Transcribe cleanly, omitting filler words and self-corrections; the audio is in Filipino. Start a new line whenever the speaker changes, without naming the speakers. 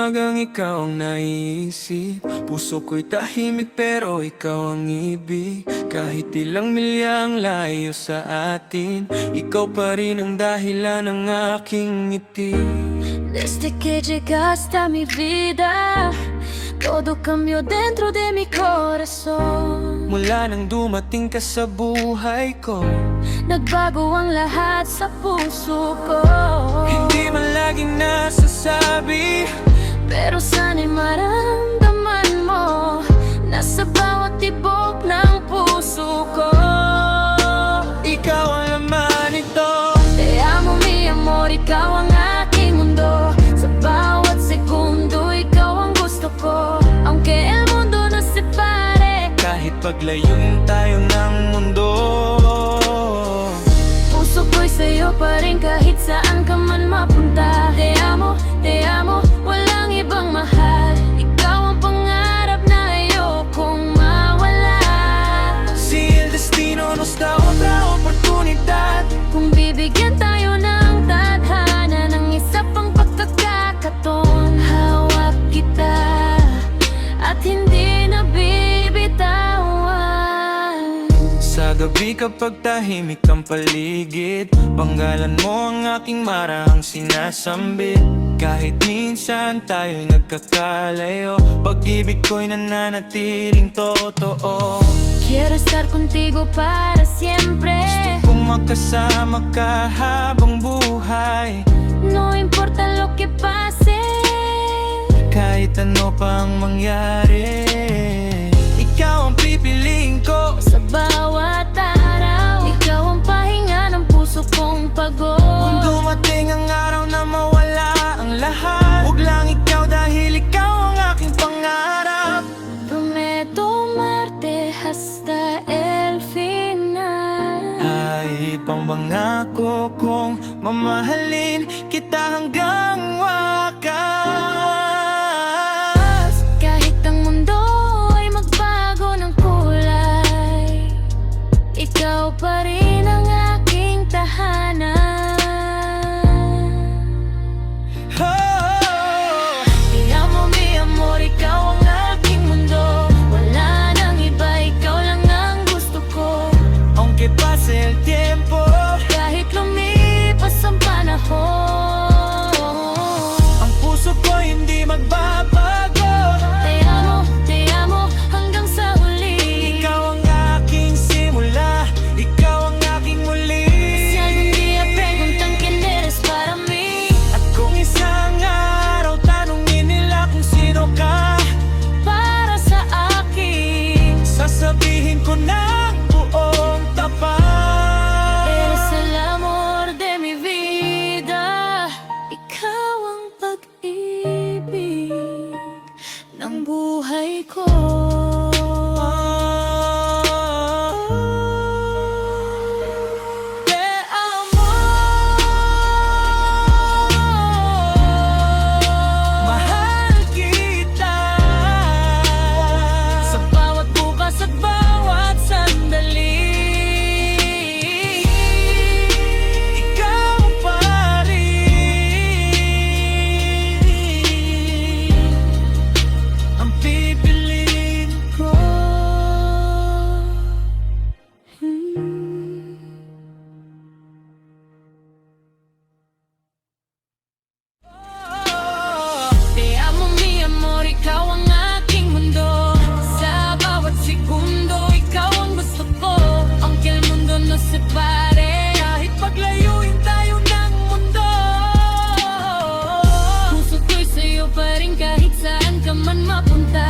umagang ikaw ang naiisip. Puso ko'y tahimik pero ikaw ang ibig. Kahit ilang milya ang layo sa atin, ikaw pa rin ang dahilan ng aking ngiti.
Desde que llegaste a mi vida, todo cambió dentro de mi corazón.
Mula nang dumating ka sa buhay ko,
Nagbago ang lahat sa puso ko.
hindi man laging nasasabi,
Pero sana'y maramdaman mo, nasa bawat tibok ng puso ko.
ikaw ang laman ito.
Te amo mi amor, ikaw ang aking mundo. Sa bawat segundo, ikaw ang gusto ko. Aunque el mundo nos separe,
Kahit paglayuin tayo ng mundo,
puso ko'y sa'yo pa rin kahit saan ka man mapunta. Te amo, walang ibang mahal. Ikaw ang pangarap na ayokong mawala.
si el destino nos da otra oportunidad.
Kung bibigyan tayo ng tadhana ng isa pang pagkakataon, hawak kita at hindi na bibitawan.
Sa gabi kapag tahimik ang paligid, banggalan mo ang aking marahang sinasambit. Kahit minsan tayo'y nagkakalayo, pag-ibig ko'y nananatiling totoo.
Quiero estar contigo para siempre.
Kung makasama ka habang buhay,
No importa lo que pase,
kahit ano pang mangyari, ikaw ang pipiliin ko.
sa bawat araw, ikaw ang pahinga ng puso kong pagod.
Kung dumating ang araw na mawala ang lahat, huwag lang ikaw dahil ikaw ang aking pangarap.
Prometo amarte hasta el final.
Ay pangako kong mamahalin kita hanggang wakas.
Kahit ang mundo ay magbago ng kulay, ikaw pa rin ang aking tahanan.
Oh,
Te amo mi amor, ikaw ang aking mundo. Wala nang iba, ikaw lang ang gusto ko.
aunque pase el tiempo,
Kahit lumipas ang panahon,
ang puso ko hindi magbabago.
te amo hanggang sa huli.
Ikaw ang aking simula, ikaw ang aking muli.
Si algún día preguntan quién eres para mí,
At kung isang araw tanungin nila kung sino ka,
para sa akin,
sasabihin ko ng buong tapat.
eres el amor de mi vida. Ikaw ang pag-ibig ng buhay ko.
Te amo, mahal kita.
Sa bawat bukas at bawat sandali,
Ikaw pa rin ang pipiliin ko.
Te amo mi amor, ikaw ang aking mundo. Sa bawat segundo, ikaw ang gusto ko. Aunque el mundo nos separe,
Kahit paglayuin tayo ng mundo,
puso ko'y sa'yo pa rin kahit saan ka man mapunta.